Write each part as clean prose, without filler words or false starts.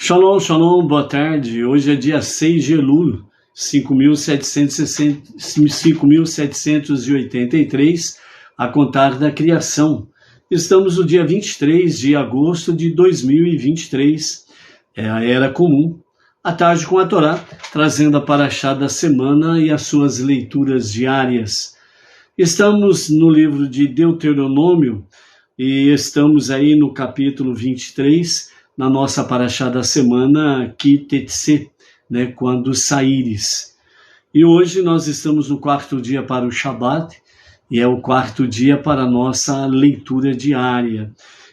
Shalom, shalom, boa tarde. Hoje é dia 6 de Elul, 5.783, a contar da criação. Estamos no dia 23 de agosto de 2023, é a Era Comum, à tarde com a Torá, trazendo a paraxá da semana e as suas leituras diárias. Estamos no livro de Deuteronômio e estamos aí no capítulo 23, na nossa paraxá da semana, Ki Tetse, né, quando saíres. E hoje nós estamos no quarto dia para o Shabat, e é o quarto dia para a nossa leitura diária.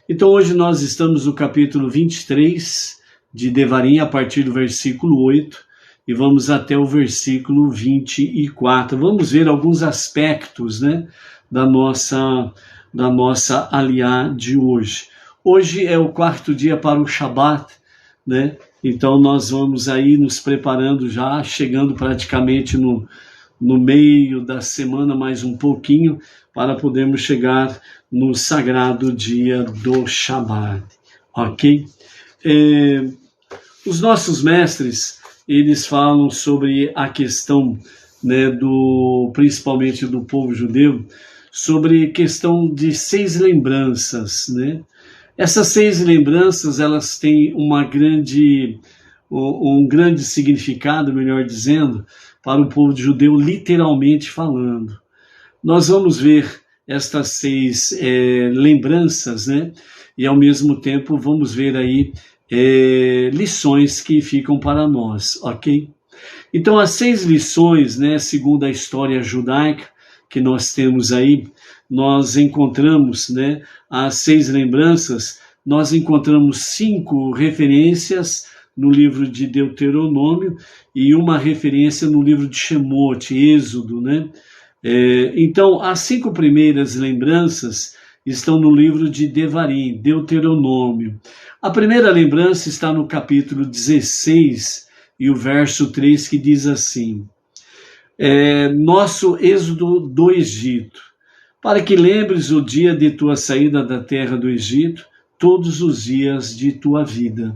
Então hoje nós estamos no capítulo 23 de Devarim, a partir do versículo 8, e vamos até o versículo 24. Vamos ver alguns aspectos, né, da nossa aliá de hoje. Hoje é o quarto dia para o Shabat, né? Então nós vamos aí nos preparando já, chegando praticamente no meio da semana, mais um pouquinho, para podermos chegar no sagrado dia do Shabat, ok? Os nossos mestres, eles falam sobre a questão, né, principalmente do povo judeu, sobre questão de 6 lembranças, né? Essas 6 lembranças, elas têm um grande significado, melhor dizendo, para o povo judeu, literalmente falando. Nós vamos ver estas 6 lembranças, né? E ao mesmo tempo vamos ver aí lições que ficam para nós, ok? Então as 6 lições, né, segundo a história judaica que nós temos aí, nós encontramos, né, as 6 lembranças, nós encontramos 5 referências no livro de Deuteronômio e uma referência no livro de Shemot, Êxodo, né? Então, as 5 primeiras lembranças estão no livro de Devarim, Deuteronômio. A primeira lembrança está no capítulo 16 e o verso 3, que diz assim: nosso êxodo do Egito, para que lembres o dia de tua saída da terra do Egito, todos os dias de tua vida.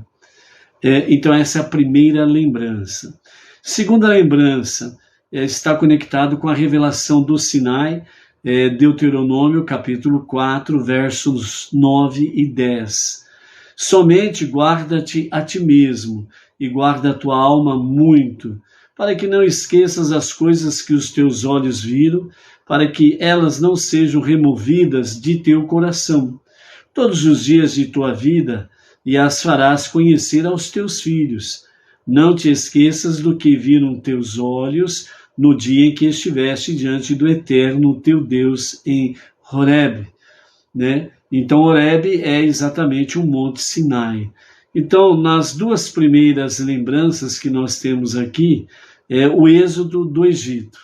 Então essa é a primeira lembrança. Segunda lembrança está conectado com a revelação do Sinai, Deuteronômio capítulo 4, versos 9 e 10. Somente guarda-te a ti mesmo e guarda a tua alma muito, para que não esqueças as coisas que os teus olhos viram, para que elas não sejam removidas de teu coração, todos os dias de tua vida, e as farás conhecer aos teus filhos. Não te esqueças do que viram teus olhos no dia em que estiveste diante do Eterno, teu Deus, em Horeb, né? Então Horeb é exatamente o Monte Sinai. Então, nas 2 primeiras lembranças que nós temos aqui, é o êxodo do Egito,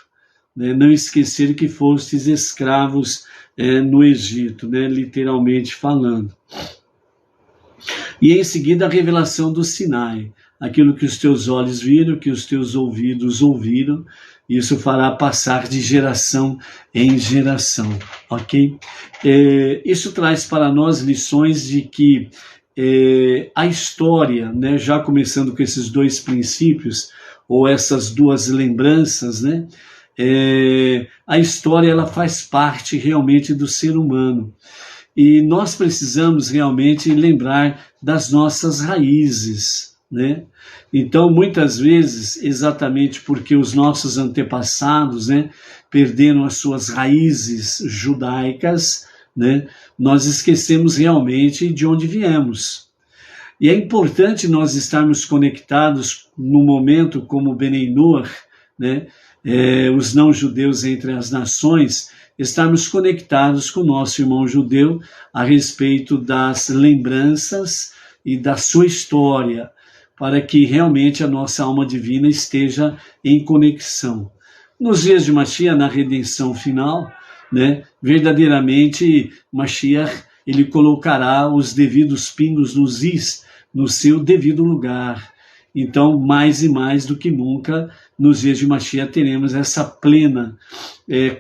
né? Não esquecer que fostes escravos no Egito, né? Literalmente falando. E em seguida a revelação do Sinai, aquilo que os teus olhos viram, que os teus ouvidos ouviram, isso fará passar de geração em geração, ok? Isso traz para nós lições de que a história, né, já começando com esses 2 princípios, ou essas 2 lembranças, né, a história ela faz parte realmente do ser humano. E nós precisamos realmente lembrar das nossas raízes, né? Então, muitas vezes, exatamente porque os nossos antepassados, né, perderam as suas raízes judaicas, né, nós esquecemos realmente de onde viemos. E é importante nós estarmos conectados no momento como Benei Noach, né, os não-judeus entre as nações, estarmos conectados com o nosso irmão judeu a respeito das lembranças e da sua história, para que realmente a nossa alma divina esteja em conexão. Nos dias de Mashiach, na redenção final, né, verdadeiramente Mashiach, ele colocará os devidos pingos nos is, no seu devido lugar. Então, mais e mais do que nunca, nos dias de Mashiach, teremos essa plena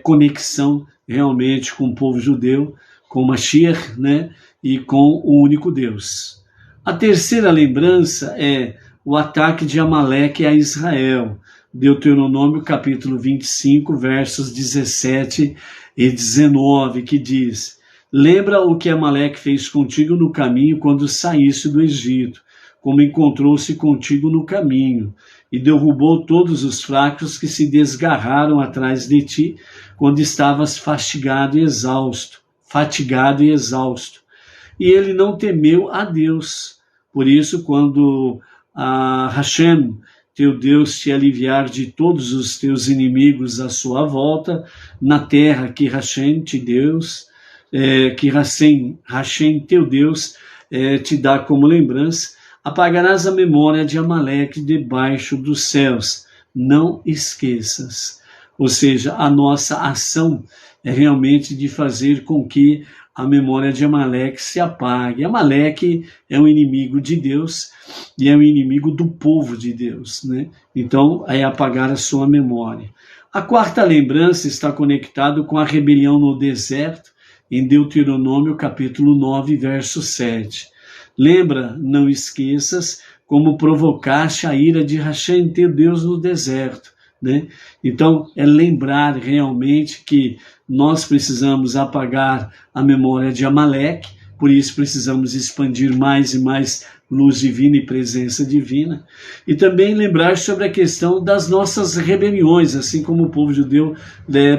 conexão realmente com o povo judeu, com Mashiach, né, e com o único Deus. A terceira lembrança é o ataque de Amaleque a Israel. Deuteronômio capítulo 25, versos 17 e 19, que diz: lembra o que Amaleque fez contigo no caminho quando saíste do Egito, como encontrou-se contigo no caminho, e derrubou todos os fracos que se desgarraram atrás de ti, quando estavas fatigado e exausto. E ele não temeu a Deus. Por isso, quando Hashem, teu Deus, te aliviar de todos os teus inimigos à sua volta, na terra que Hashem, teu Deus, te dá como lembrança, apagarás a memória de Amaleque debaixo dos céus. Não esqueças. Ou seja, a nossa ação é realmente de fazer com que a memória de Amaleque se apague. Amaleque é um inimigo de Deus e é um inimigo do povo de Deus, né? Então, é apagar a sua memória. A quarta lembrança está conectada com a rebelião no deserto, em Deuteronômio capítulo 9, verso 7. Lembra, não esqueças, como provocaste a ira de Hashem, teu Deus, no deserto, né? Então, é lembrar realmente que nós precisamos apagar a memória de Amaleque, por isso precisamos expandir mais e mais luz divina e presença divina. E também lembrar sobre a questão das nossas rebeliões, assim como o povo judeu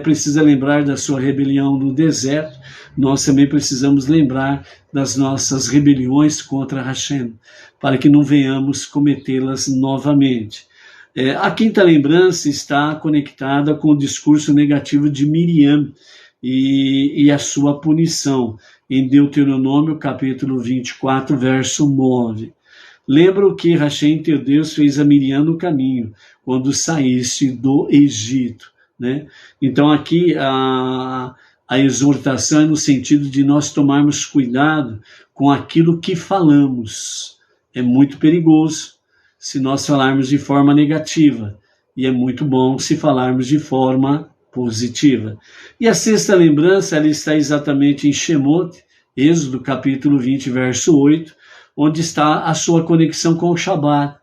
precisa lembrar da sua rebelião no deserto, nós também precisamos lembrar das nossas rebeliões contra Hashem, para que não venhamos cometê-las novamente. A quinta lembrança está conectada com o discurso negativo de Miriam e a sua punição, em Deuteronômio capítulo 24, verso 9. Lembra o que Hashem, teu Deus, fez a Miriam no caminho, quando saíste do Egito, né? Então aqui a exortação é no sentido de nós tomarmos cuidado com aquilo que falamos. É muito perigoso se nós falarmos de forma negativa, e é muito bom se falarmos de forma positiva. E a sexta lembrança, ela está exatamente em Shemot, Êxodo capítulo 20, verso 8, onde está a sua conexão com o Shabat.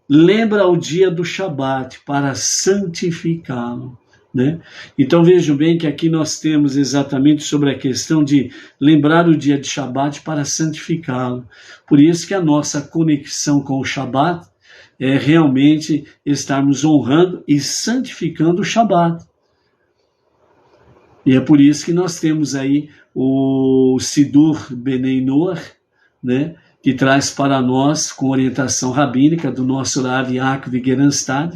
Lembra o dia do Shabat para santificá-lo, né? Então vejam bem que aqui nós temos exatamente sobre a questão de lembrar o dia de Shabat para santificá-lo. Por isso que a nossa conexão com o Shabat é realmente estarmos honrando e santificando o Shabat. E é por isso que nós temos aí o Sidur Bnei Noach, né, que traz para nós, com orientação rabínica do nosso Rav Yaakov Geranstad,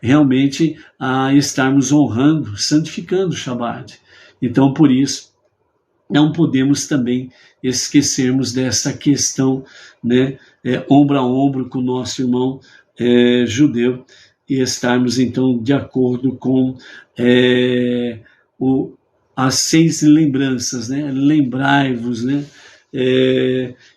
realmente a estarmos honrando, santificando o Shabbat. Então, por isso, não podemos também esquecermos dessa questão, né, ombro a ombro com o nosso irmão judeu, e estarmos, então, de acordo com as 6 lembranças, né? Lembrai-vos, né?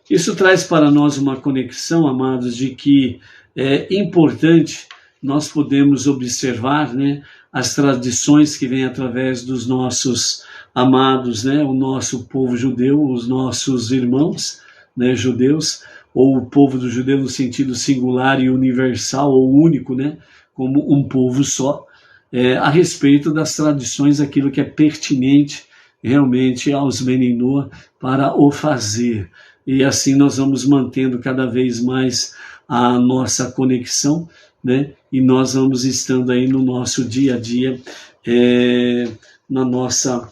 Isso traz para nós uma conexão, amados, de que é importante nós podemos observar, né, as tradições que vêm através dos nossos amados, né, o nosso povo judeu, os nossos irmãos, né, judeus, ou o povo do judeu no sentido singular e universal, ou único, né, como um povo só, a respeito das tradições, aquilo que é pertinente realmente aos Bnei Noach para o fazer. E assim nós vamos mantendo cada vez mais a nossa conexão, né? E nós vamos estando aí no nosso dia a dia, na nossa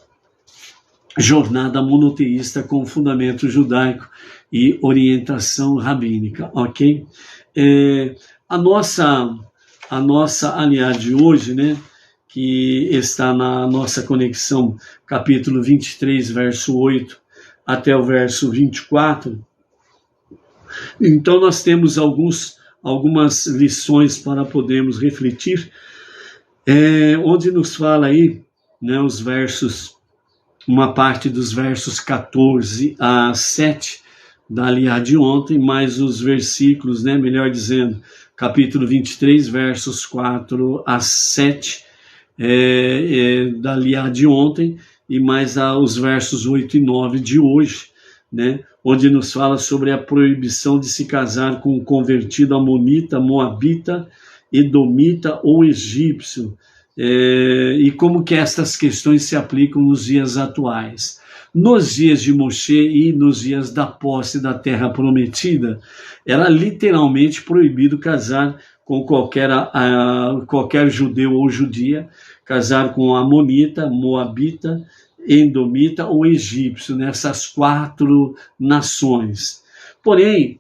jornada monoteísta com fundamento judaico e orientação rabínica, ok? A nossa aliada de hoje, né, que está na nossa conexão, capítulo 23, verso 8, até o verso 24. Então nós temos algumas lições para podermos refletir, onde nos fala aí, né, os versos, uma parte dos versos 14 a 7 da aliá de ontem, mais os versículos, né, melhor dizendo, capítulo 23, versos 4 a 7 da aliá de ontem, e mais os versos 8 e 9 de hoje, né, onde nos fala sobre a proibição de se casar com um convertido amonita, moabita, edomita ou egípcio, e como que estas questões se aplicam nos dias atuais. Nos dias de Moshe e nos dias da posse da terra prometida, era literalmente proibido casar com qualquer judeu ou judia, casar com amonita, moabita, edomita ou egípcio, nessas 4 nações. Porém,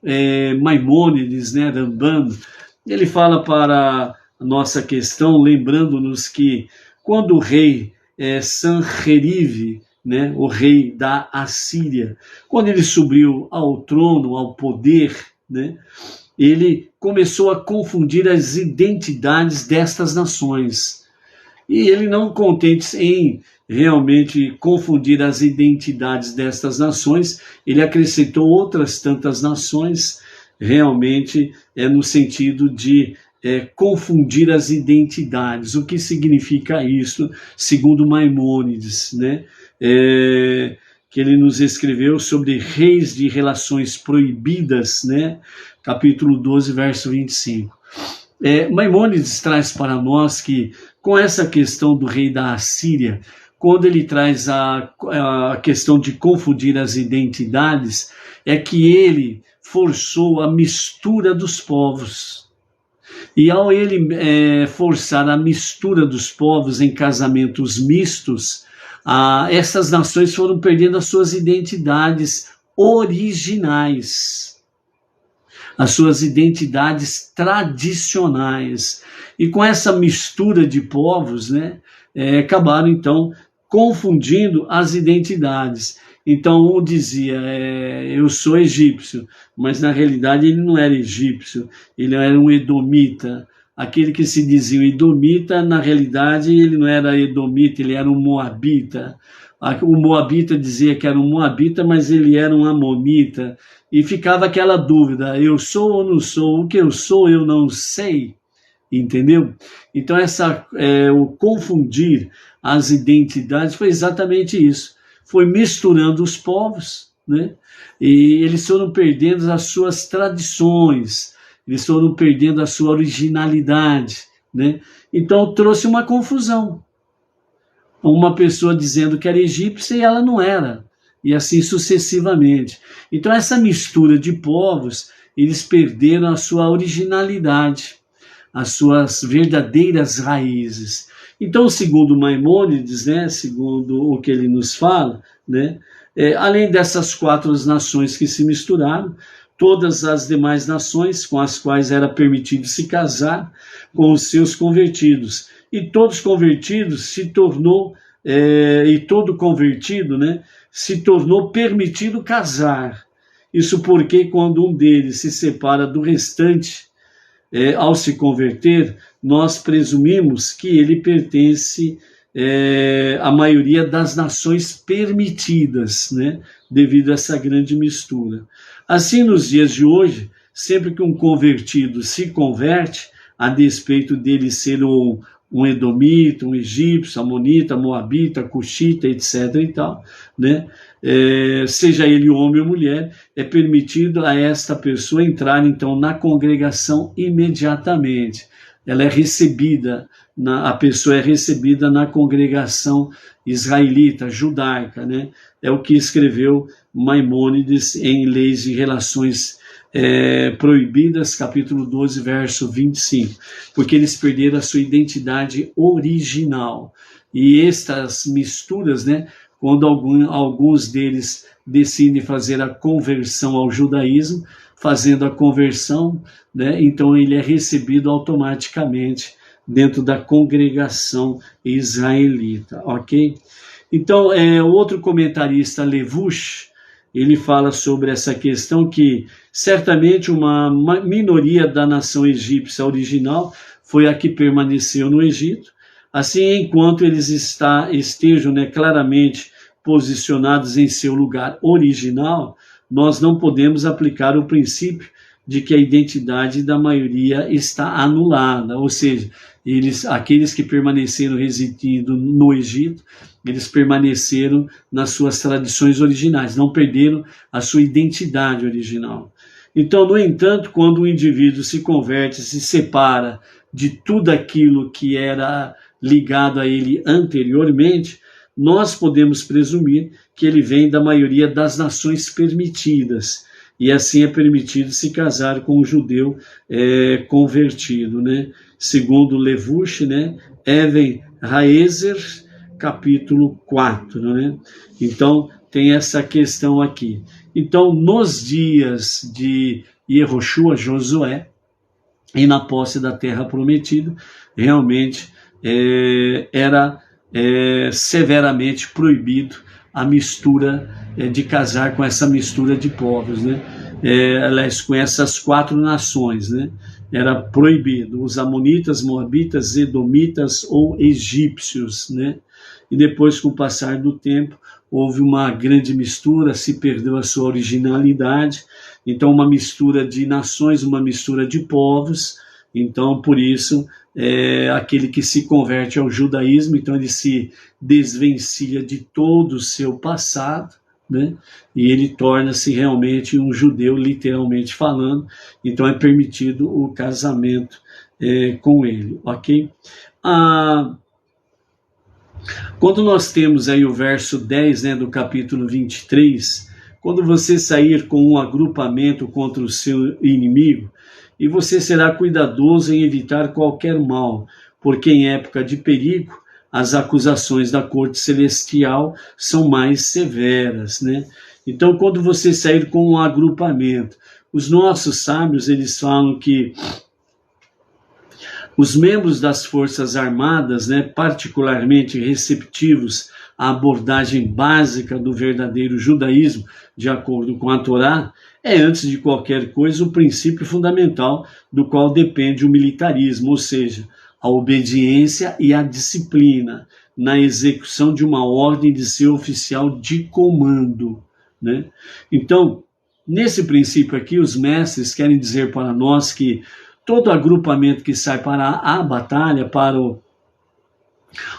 Maimônides, né, Ramban, ele fala para a nossa questão, lembrando-nos que quando o rei Sanherive, né, o rei da Assíria, quando ele subiu ao trono, ao poder, né, ele começou a confundir as identidades destas nações. E ele, não contente em realmente confundir as identidades destas nações, ele acrescentou outras tantas nações, realmente no sentido de confundir as identidades. O que significa isso, segundo Maimônides, né? Que ele nos escreveu sobre reis de relações proibidas, né? Capítulo 12, verso 25. Maimônides traz para nós que, com essa questão do rei da Assíria, quando ele traz a questão de confundir as identidades, é que ele forçou a mistura dos povos. E ao ele forçar a mistura dos povos em casamentos mistos, essas nações foram perdendo as suas identidades originais, as suas identidades tradicionais. E com essa mistura de povos, né, acabaram então confundindo as identidades. Então um dizia, eu sou egípcio, mas na realidade ele não era egípcio, ele era um edomita. Aquele que se dizia edomita, na realidade ele não era edomita, ele era um moabita. O moabita dizia que era um moabita, mas ele era um amonita. E ficava aquela dúvida, eu sou ou não sou? O que eu sou eu não sei. Entendeu? Então o confundir as identidades foi exatamente isso. Foi misturando os povos, né? E eles foram perdendo as suas tradições, eles foram perdendo a sua originalidade, né? Então trouxe uma confusão. Uma pessoa dizendo que era egípcia e ela não era, e assim sucessivamente. Então essa mistura de povos, eles perderam a sua originalidade, as suas verdadeiras raízes. Então, segundo Maimônides, né, segundo o que ele nos fala, né, além dessas 4 nações que se misturaram, todas as demais nações com as quais era permitido se casar com os seus convertidos. E todos convertidos se tornou, e todo convertido, né, se tornou permitido casar. Isso porque quando um deles se separa do restante, ao se converter, nós presumimos que ele pertence à maioria das nações permitidas, né, devido a essa grande mistura. Assim, nos dias de hoje, sempre que um convertido se converte, a despeito dele ser um edomita, um egípcio, amonita, moabita, cuxita, etc. e tal, né? Seja ele homem ou mulher, é permitido a esta pessoa entrar então na congregação imediatamente. Ela é recebida, a pessoa é recebida na congregação israelita, judaica, né? É o que escreveu Maimônides em Leis de Relações Proibidas, capítulo 12, verso 25, porque eles perderam a sua identidade original. E estas misturas, né, quando alguns deles decidem fazer a conversão ao judaísmo, fazendo a conversão, né, então ele é recebido automaticamente dentro da congregação israelita, ok? Então, outro comentarista, Levush, ele fala sobre essa questão que certamente uma minoria da nação egípcia original foi a que permaneceu no Egito. Assim, enquanto eles estejam, né, claramente posicionados em seu lugar original, nós não podemos aplicar o princípio de que a identidade da maioria está anulada, ou seja, aqueles que permaneceram residindo no Egito, eles permaneceram nas suas tradições originais, não perderam a sua identidade original. Então, no entanto, quando o indivíduo se converte, se separa de tudo aquilo que era ligado a ele anteriormente, nós podemos presumir que ele vem da maioria das nações permitidas, e assim é permitido se casar com um judeu convertido, né? Segundo Levush, né? Even Haezer, capítulo 4, né? Então, tem essa questão aqui. Então, nos dias de Yehoshua, Josué, e na posse da terra prometida, realmente era severamente proibido a mistura de casar com essa mistura de povos, né? Aliás, com essas 4 nações, né? Era proibido, os amonitas, moabitas, edomitas ou egípcios, né? E depois, com o passar do tempo, houve uma grande mistura, se perdeu a sua originalidade, então uma mistura de nações, uma mistura de povos. Então, por isso, aquele que se converte ao judaísmo, então ele se desvencilha de todo o seu passado, né? E ele torna-se realmente um judeu, literalmente falando. Então é permitido o casamento com ele, ok? Quando nós temos aí o verso 10, né, do capítulo 23, quando você sair com um agrupamento contra o seu inimigo, e você será cuidadoso em evitar qualquer mal, porque em época de perigo, as acusações da corte celestial são mais severas, né? Então, quando você sair com um agrupamento, os nossos sábios, eles falam que os membros das Forças Armadas, né, particularmente receptivos à abordagem básica do verdadeiro judaísmo, de acordo com a Torá, antes de qualquer coisa, o princípio fundamental do qual depende o militarismo, ou seja, a obediência e a disciplina na execução de uma ordem de seu oficial de comando, né? Então, nesse princípio aqui, os mestres querem dizer para nós que todo agrupamento que sai para a batalha, para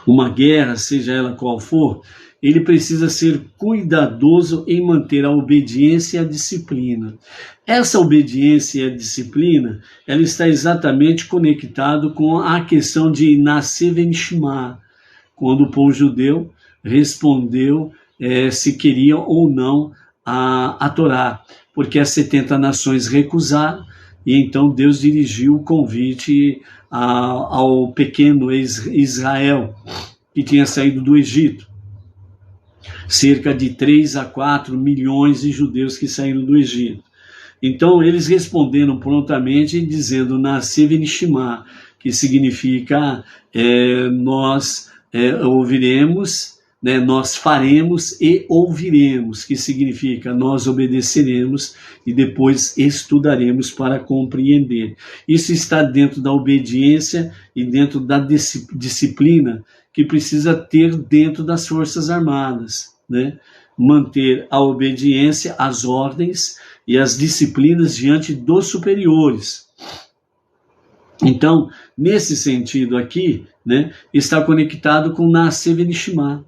uma guerra, seja ela qual for, ele precisa ser cuidadoso em manter a obediência e a disciplina. Essa obediência e a disciplina, ela está exatamente conectado com a questão de nascer venishma, quando o povo judeu respondeu se queriam ou não a Torá, porque as 70 nações recusaram, e então Deus dirigiu o convite ao pequeno Israel, que tinha saído do Egito. Cerca de 3 a 4 milhões de judeus que saíram do Egito. Então eles responderam prontamente dizendo Naseh venishma, que significa nós ouviremos, né, nós faremos e ouviremos, que significa nós obedeceremos e depois estudaremos para compreender. Isso está dentro da obediência e dentro da disciplina que precisa ter dentro das Forças Armadas, né? Manter a obediência às ordens e as disciplinas diante dos superiores. Então, nesse sentido aqui, né, está conectado com Naseh venishma,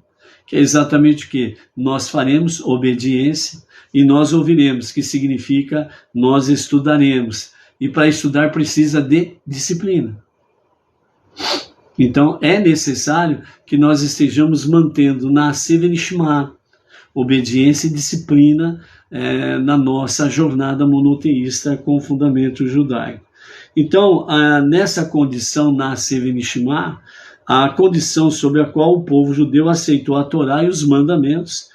que é exatamente o que? Nós faremos obediência e nós ouviremos, que significa nós estudaremos. E para estudar precisa de disciplina. Então é necessário que nós estejamos mantendo Naseh venishma, obediência e disciplina na nossa jornada monoteísta com fundamento judaico. Então, nessa condição Naseh venishma, a condição sobre a qual o povo judeu aceitou a Torá e os mandamentos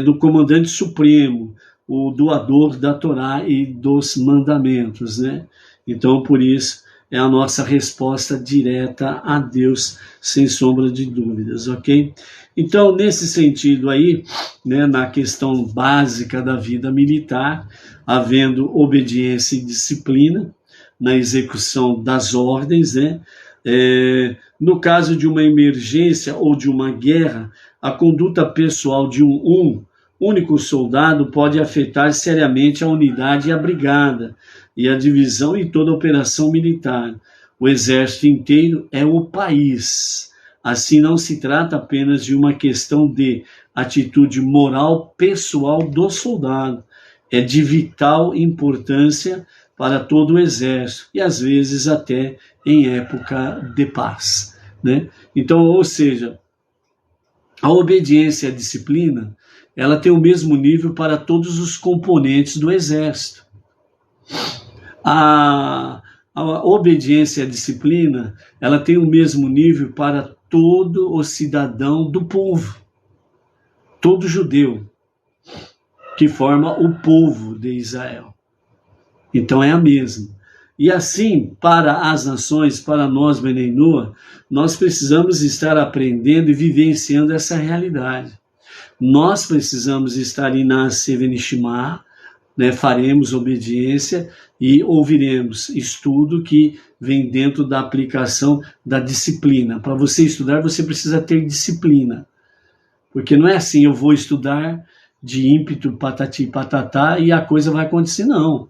do comandante supremo, o doador da Torá e dos mandamentos, né? Então, por isso, é a nossa resposta direta a Deus, sem sombra de dúvidas, ok? Então, nesse sentido aí, né, na questão básica da vida militar, havendo obediência e disciplina na execução das ordens, né? No caso de uma emergência ou de uma guerra, a conduta pessoal de um único soldado pode afetar seriamente a unidade e a brigada, e a divisão e toda operação militar. O exército inteiro é o país. Assim, não se trata apenas de uma questão de atitude moral pessoal do soldado. É de vital importância para todo o exército e às vezes até em época de paz, né? Então, ou seja, a obediência e a disciplina, ela tem o mesmo nível para todos os componentes do exército. A obediência e a disciplina, ela tem o mesmo nível para todo o cidadão do povo, todo judeu, que forma o povo de Israel. Então é a mesma. E assim, para as nações, para nós, Bnei Noach, nós precisamos estar aprendendo e vivenciando essa realidade. Nós precisamos estar em Naaseh Venishma, né, faremos obediência e ouviremos estudo que vem dentro da aplicação da disciplina. Para você estudar, você precisa ter disciplina. Porque não é assim, eu vou estudar de ímpeto, patati patatá, e a coisa vai acontecer, não.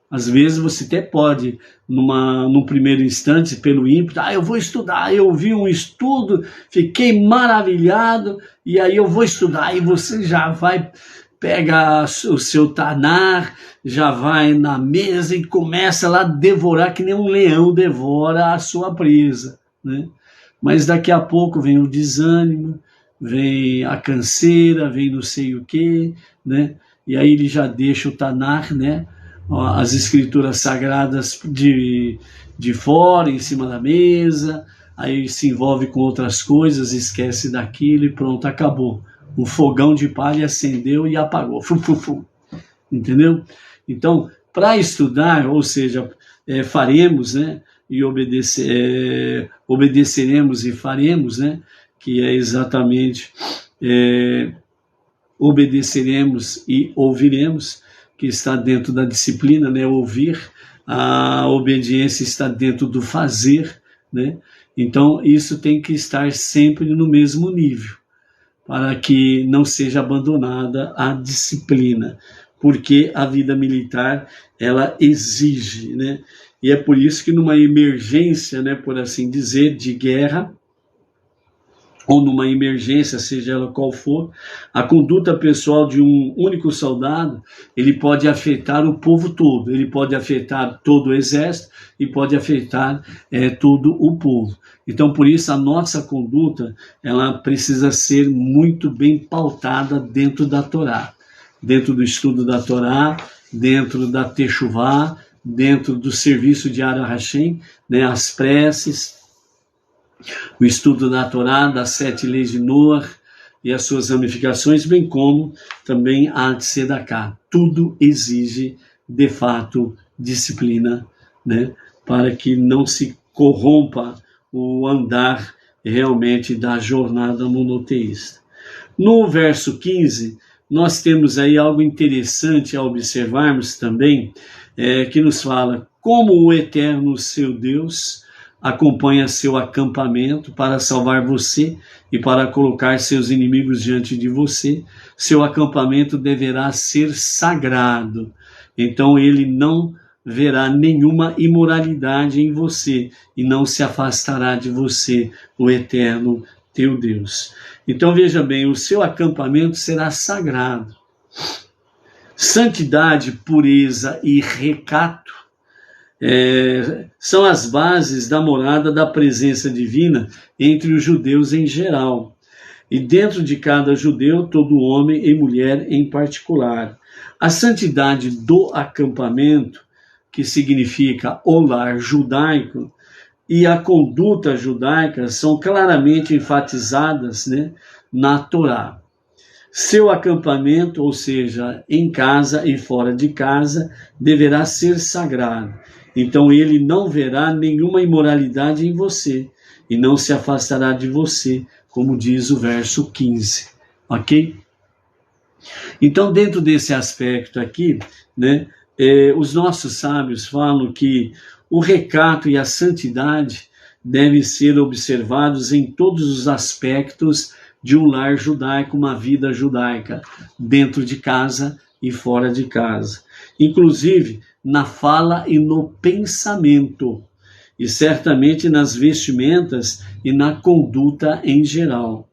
Às vezes você até pode, num primeiro instante, pelo ímpeto, eu vou estudar, eu vi um estudo, fiquei maravilhado, e aí eu vou estudar, e você já vai, pega o seu Tanar, já vai na mesa e começa lá a devorar, que nem um leão devora a sua presa, né? Mas daqui a pouco vem o desânimo, vem a canseira, vem não sei o quê, né? E aí ele já deixa o Tanar, né? As escrituras sagradas de fora, em cima da mesa, aí se envolve com outras coisas, esquece daquilo e pronto, acabou. Um fogão de palha acendeu e apagou. Entendeu? Então, para estudar, ou seja, faremos, né? E obedeceremos e faremos, né? Que é exatamente obedeceremos e ouviremos, que está dentro da disciplina, né? Ouvir, a obediência está dentro do fazer, né? Então, isso tem que estar sempre no mesmo nível, para que não seja abandonada a disciplina, porque a vida militar, ela exige, né? E é por isso que numa emergência, né, por assim dizer, de guerra, ou numa emergência, seja ela qual for, a conduta pessoal de um único soldado, ele pode afetar o povo todo, ele pode afetar todo o exército e pode afetar todo o povo. Então, por isso, a nossa conduta, ela precisa ser muito bem pautada dentro da Torá, dentro do estudo da Torá, dentro da Teshuvá, dentro do serviço de Ara Hashem, né, as preces, o estudo da Torá, das 7 leis de Noach e as suas ramificações, bem como também a Tzedakah. Tudo exige, de fato, disciplina, né, para que não se corrompa o andar realmente da jornada monoteísta. No verso 15, nós temos aí algo interessante a observarmos também, que nos fala como o Eterno, seu Deus, acompanha seu acampamento para salvar você e para colocar seus inimigos diante de você. Seu acampamento deverá ser sagrado. Então ele não verá nenhuma imoralidade em você e não se afastará de você, o Eterno teu Deus. Então veja bem, o seu acampamento será sagrado. Santidade, pureza e recato são as bases da morada da presença divina entre os judeus em geral. E dentro de cada judeu, todo homem e mulher em particular. A santidade do acampamento, que significa o lar judaico, e a conduta judaica são claramente enfatizadas, né, na Torá. Seu acampamento, ou seja, em casa e fora de casa, deverá ser sagrado. Então ele não verá nenhuma imoralidade em você e não se afastará de você, como diz o verso 15, ok? Então, dentro desse aspecto aqui, né, os nossos sábios falam que o recato e a santidade devem ser observados em todos os aspectos de um lar judaico, uma vida judaica, dentro de casa e fora de casa. Inclusive, na fala e no pensamento, e certamente nas vestimentas e na conduta em geral.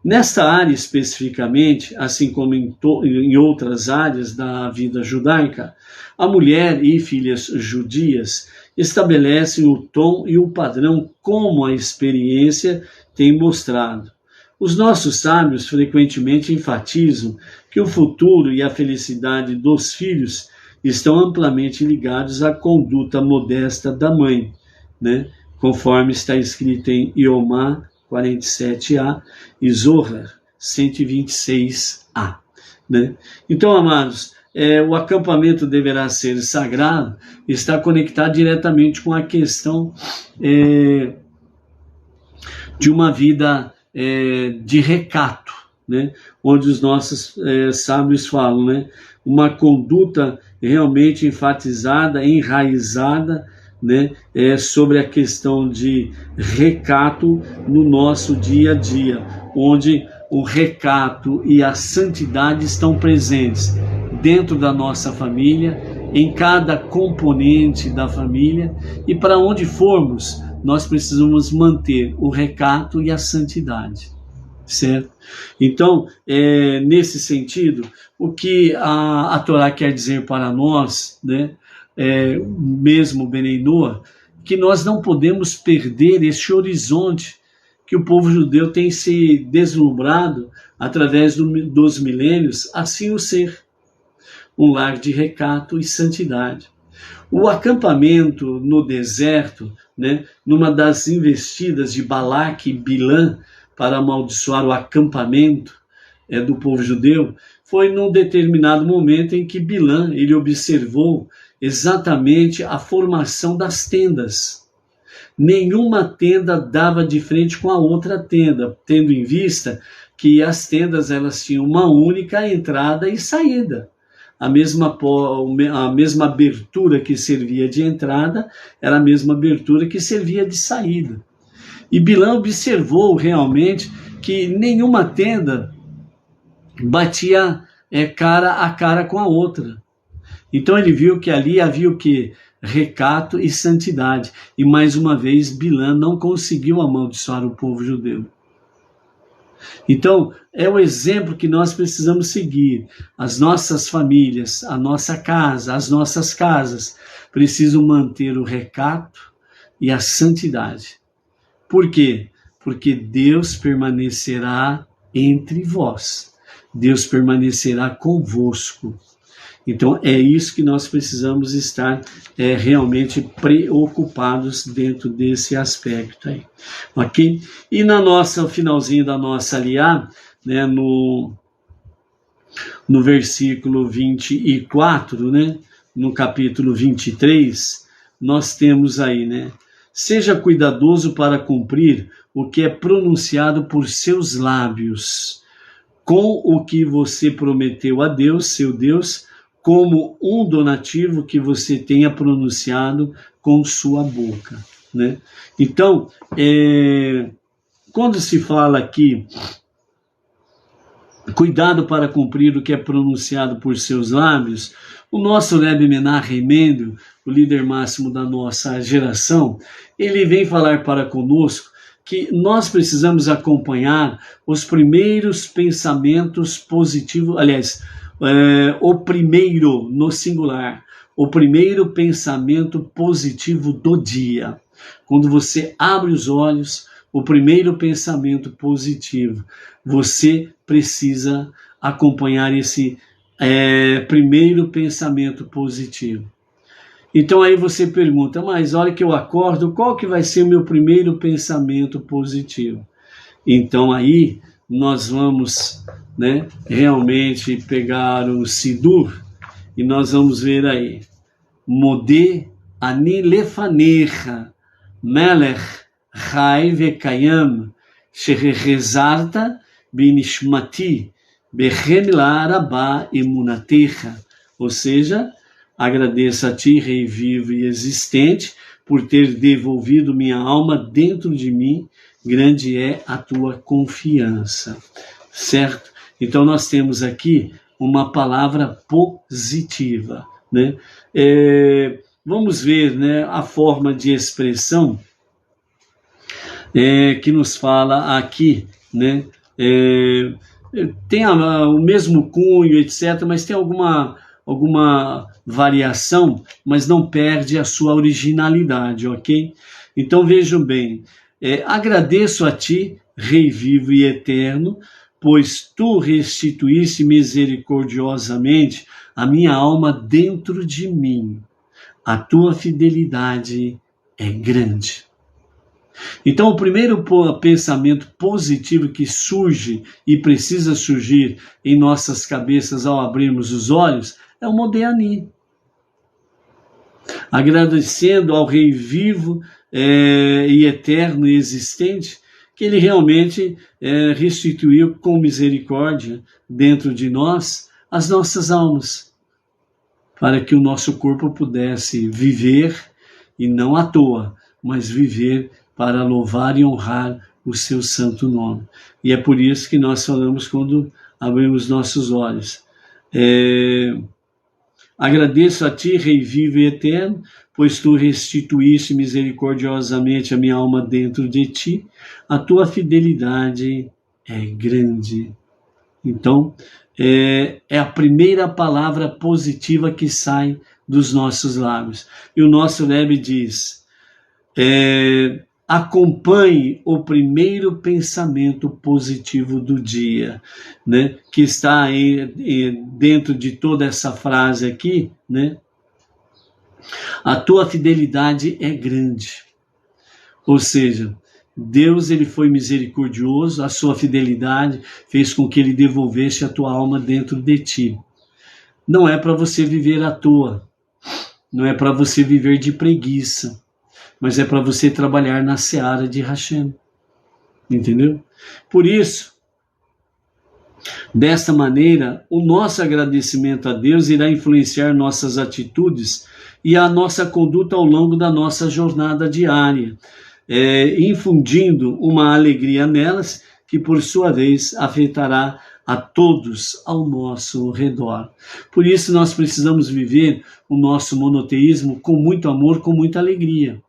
Nesta área especificamente, assim como em outras áreas da vida judaica, a mulher e filhas judias estabelecem o tom e o padrão como a experiência tem mostrado. Os nossos sábios frequentemente enfatizam que o futuro e a felicidade dos filhos estão amplamente ligados à conduta modesta da mãe, né? Conforme está escrito em Iomá 47a e Zohar 126a. Né? Então, amados, o acampamento deverá ser sagrado, está conectado diretamente com a questão de uma vida de recato, né? Onde os nossos sábios falam, né? Uma conduta realmente enfatizada, enraizada, né? Sobre a questão de recato no nosso dia a dia, onde o recato e a santidade estão presentes dentro da nossa família, em cada componente da família, e para onde formos, nós precisamos manter o recato e a santidade, certo? Então, nesse sentido, o que a Torá quer dizer para nós, né, mesmo Benei Noah, que nós não podemos perder este horizonte que o povo judeu tem se deslumbrado através dos milênios, assim o ser, um lar de recato e santidade. O acampamento no deserto, né, numa das investidas de Balaque e Bilã para amaldiçoar o acampamento do povo judeu, foi num determinado momento em que Bilã ele observou exatamente a formação das tendas. Nenhuma tenda dava de frente com a outra tenda, tendo em vista que as tendas elas tinham uma única entrada e saída. A mesma abertura que servia de entrada era a mesma abertura que servia de saída. E Bilã observou realmente que nenhuma tenda batia cara a cara com a outra. Então ele viu que ali havia o quê? Recato e santidade. E mais uma vez Bilã não conseguiu amaldiçoar o povo judeu. Então é o exemplo que nós precisamos seguir. As nossas famílias, a nossa casa, as nossas casas precisam manter o recato e a santidade. Por quê? Porque Deus permanecerá entre vós. Deus permanecerá convosco. Então é isso que nós precisamos estar realmente preocupados dentro desse aspecto aí, ok? E no finalzinho da nossa aliá, né, no versículo 24, né, no capítulo 23, nós temos aí, né, seja cuidadoso para cumprir o que é pronunciado por seus lábios, com o que você prometeu a Deus, seu Deus, como um donativo que você tenha pronunciado com sua boca, né? Então, quando se fala aqui, cuidado para cumprir o que é pronunciado por seus lábios, o nosso Rebbe Menachem Mendel, o líder máximo da nossa geração, ele vem falar para conosco que nós precisamos acompanhar os primeiros pensamentos positivos, aliás, o primeiro, no singular, o primeiro pensamento positivo do dia. Quando você abre os olhos, o primeiro pensamento positivo, você precisa acompanhar esse primeiro pensamento positivo. Então aí você pergunta, mas a hora que eu acordo, qual que vai ser o meu primeiro pensamento positivo? Então aí nós vamos, né, realmente pegar o Sidur e nós vamos ver aí, Modeh ani lefanecha melech chai vekayam shehechezarta binishmati bechem la'arabah emunatecha, ou seja, agradeço a ti, Rei vivo e existente, por ter devolvido minha alma dentro de mim, grande é a tua confiança, certo? Então nós temos aqui uma palavra positiva, né? Vamos ver, né, a forma de expressão que nos fala aqui, né? Tem o mesmo cunho, etc., mas tem alguma variação, mas não perde a sua originalidade, ok? Então vejam bem, agradeço a ti, Rei vivo e eterno, pois tu restituíste misericordiosamente a minha alma dentro de mim. A tua fidelidade é grande. Então, o primeiro pensamento positivo que surge e precisa surgir em nossas cabeças ao abrirmos os olhos é o Modéani. Agradecendo ao Rei vivo e eterno e existente, que ele realmente restituiu com misericórdia dentro de nós as nossas almas, para que o nosso corpo pudesse viver, e não à toa, mas viver para louvar e honrar o seu santo nome. E é por isso que nós falamos quando abrimos nossos olhos. Agradeço a ti, Rei vivo e eterno, pois tu restituíste misericordiosamente a minha alma dentro de ti. A tua fidelidade é grande. Então, é a primeira palavra positiva que sai dos nossos lábios. E o nosso Rebbe diz, acompanhe o primeiro pensamento positivo do dia, né? Que está aí dentro de toda essa frase aqui, né? A tua fidelidade é grande. Ou seja, Deus, ele foi misericordioso, a sua fidelidade fez com que ele devolvesse a tua alma dentro de ti. Não é para você viver à toa, não é para você viver de preguiça, mas é para você trabalhar na seara de Hashem. Entendeu? Por isso, desta maneira, o nosso agradecimento a Deus irá influenciar nossas atitudes e a nossa conduta ao longo da nossa jornada diária, infundindo uma alegria nelas que, por sua vez, afetará a todos ao nosso redor. Por isso, nós precisamos viver o nosso monoteísmo com muito amor, com muita alegria.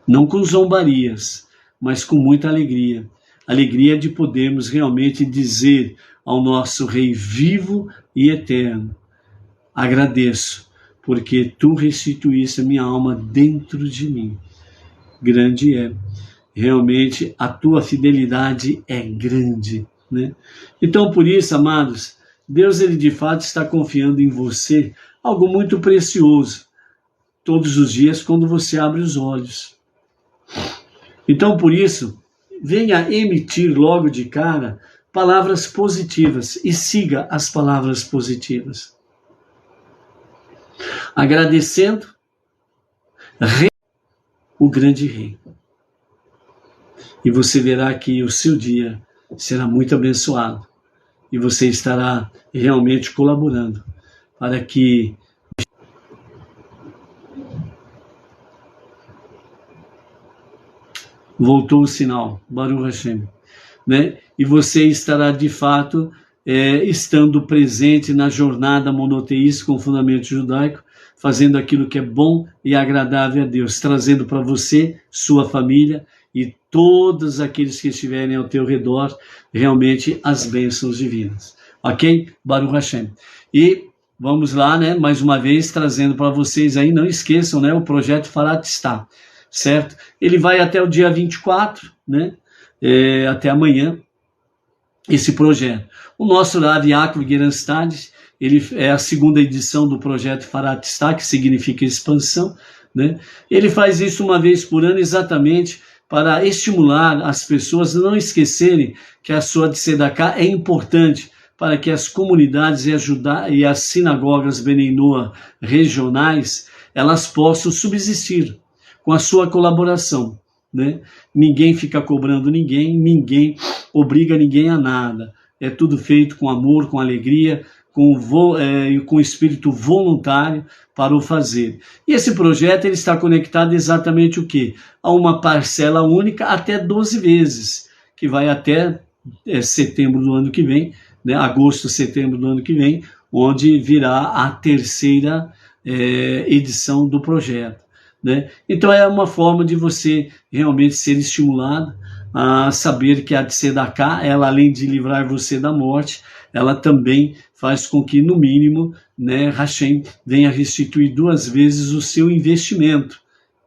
Não com zombarias, mas com muita alegria. Alegria de podermos realmente dizer ao nosso Rei vivo e eterno, agradeço, porque tu restituíste a minha alma dentro de mim. Grande é. Realmente a tua fidelidade é grande, né? Então, por isso, amados, Deus, ele de fato está confiando em você algo muito precioso todos os dias quando você abre os olhos. Então, por isso, venha emitir logo de cara palavras positivas e siga as palavras positivas. Agradecendo o grande Rei. E você verá que o seu dia será muito abençoado e você estará realmente colaborando para que voltou o sinal, Baruch Hashem, né? E você estará de fato estando presente na jornada monoteísta com fundamento judaico, fazendo aquilo que é bom e agradável a Deus, trazendo para você, sua família e todos aqueles que estiverem ao teu redor, realmente as bênçãos divinas. Ok? Baruch Hashem. E vamos lá, né? Mais uma vez, trazendo para vocês aí, não esqueçam, né? O projeto Farat está, certo? Ele vai até o dia 24, né? Até amanhã, esse projeto. O nosso Rav Yaakov Geranstad, ele é a segunda edição do projeto Farat está, que significa expansão, né? Ele faz isso uma vez por ano exatamente para estimular as pessoas a não esquecerem que a sua tzedakah é importante para que as comunidades e as sinagogas Benei Noah regionais, elas possam subsistir com a sua colaboração, né? Ninguém fica cobrando ninguém, ninguém obriga ninguém a nada. É tudo feito com amor, com alegria, com espírito voluntário para o fazer. E esse projeto ele está conectado exatamente o quê? A uma parcela única até 12 vezes, que vai até setembro do ano que vem, né? Agosto, setembro do ano que vem, onde virá a terceira edição do projeto, né? Então é uma forma de você realmente ser estimulado a saber que a Tzedakah, ela além de livrar você da morte, ela também faz com que, no mínimo, né, Hashem venha restituir 2 vezes o seu investimento,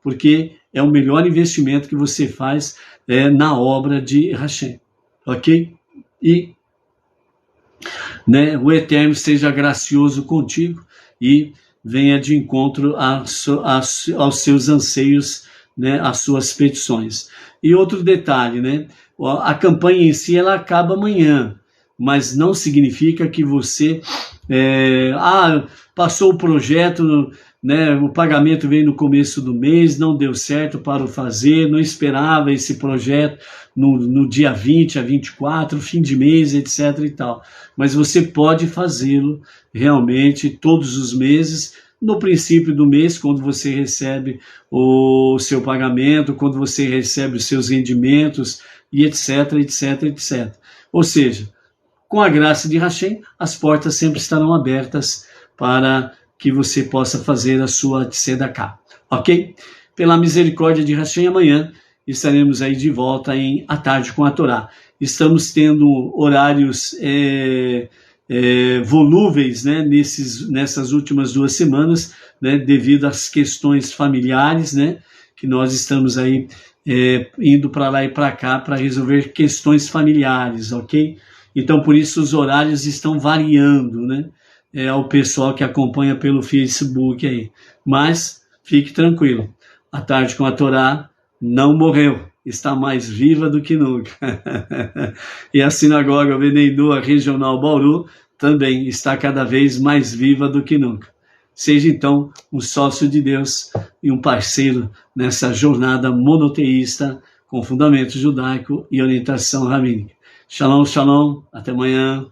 porque é o melhor investimento que você faz na obra de Hashem, ok? E, né, o Eterno seja gracioso contigo e venha de encontro aos seus anseios, né, às suas petições. E outro detalhe, né, a campanha em si ela acaba amanhã, mas não significa que você passou o projeto, né, o pagamento veio no começo do mês, não deu certo para o fazer, não esperava esse projeto no dia 20 a 24, fim de mês, etc. e tal. Mas você pode fazê-lo realmente todos os meses, no princípio do mês, quando você recebe o seu pagamento, quando você recebe os seus rendimentos, e etc, etc, etc. Ou seja, com a graça de Hashem, as portas sempre estarão abertas para que você possa fazer a sua tzedakah, ok? Pela misericórdia de Hashem, amanhã estaremos aí de volta em A Tarde com a Torá. Estamos tendo horários volúveis, né, nessas últimas 2 semanas, né, devido às questões familiares, né, que nós estamos aí indo para lá e para cá para resolver questões familiares, ok? Então, por isso, os horários estão variando, né? Ao pessoal que acompanha pelo Facebook aí. Mas, fique tranquilo. A Tarde com a Torá não morreu. Está mais viva do que nunca. E a Sinagoga Beneidoa Regional Bauru também está cada vez mais viva do que nunca. Seja, então, um sócio de Deus e um parceiro nessa jornada monoteísta com fundamento judaico e orientação rabínica. Shalom, shalom. Até amanhã.